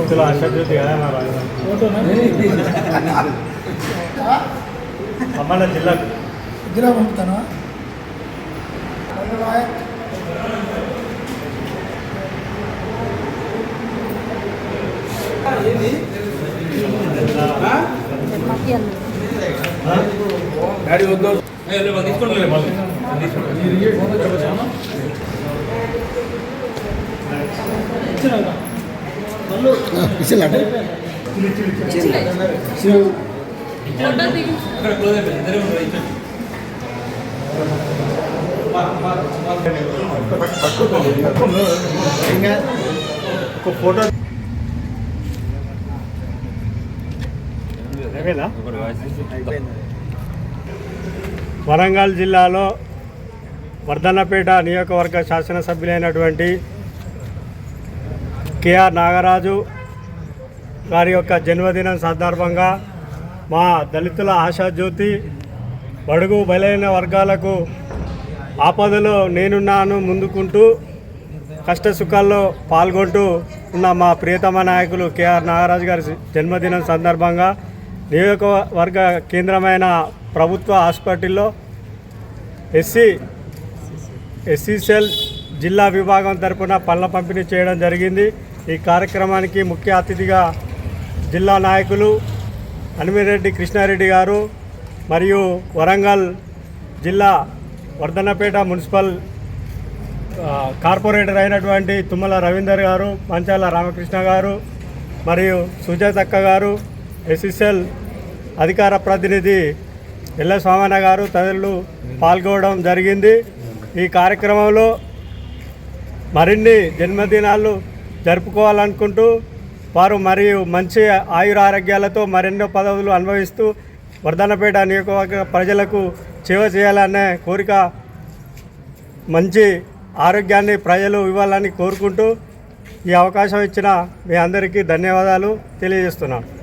चलो आशा जो दिया है हमारा हमारा जिला जिला पंपताना गाड़ी वद्दो फोटो వరంగల్ జిల్లాలో వర్ధన్నపేట నియోజకవర్గ శాసనసభ్యులైనటువంటి కేఆర్ నాగరాజు గారి యొక్క జన్మదినం సందర్భంగా మా దళితుల ఆశాజ్యోతి బడుగు బలైన వర్గాలకు ఆపదలో నేనున్నాను ముందుకుంటూ కష్ట సుఖాల్లో పాల్గొంటూ ఉన్న మా ప్రియతమ నాయకులు కేఆర్ నాగరాజు గారి జన్మదినం సందర్భంగా నియోజకవర్గ కేంద్రమైన ప్రభుత్వ హాస్పిటల్లో ఎస్సీ సెల్ జిల్లా విభాగం తరపున పళ్ళ పంపిణీ చేయడం జరిగింది. ఈ కార్యక్రమానికి ముఖ్య అతిథిగా జిల్లా నాయకులు అనిమిరెడ్డి కృష్ణారెడ్డి గారు మరియు వరంగల్ జిల్లా వర్ధన్నపేట మున్సిపల్ కార్పొరేటర్ అయినటువంటి తుమ్మల రవీందర్ గారు, మంచాల రామకృష్ణ గారు మరియు సుజాతక్క గారు, ఎస్సీసెల్ అధికార ప్రతినిధి ఎల్ల స్వామన్న గారు తదితరులు పాల్గొనడం జరిగింది. ఈ కార్యక్రమంలో మరిన్ని జన్మదినాలు జరుపుకోవాలనుకుంటూ వారు మరియు మంచి ఆయురారోగ్యాలతో మరెన్నో పదవులు అనుభవిస్తూ వర్ధన్నపేట నియోజకవర్గ ప్రజలకు సేవ చేయాలనే కోరిక, మంచి ఆరోగ్యాన్ని ప్రజలు ఇవ్వాలని కోరుకుంటూ ఈ అవకాశం ఇచ్చిన మీ అందరికీ ధన్యవాదాలు తెలియజేస్తున్నాను.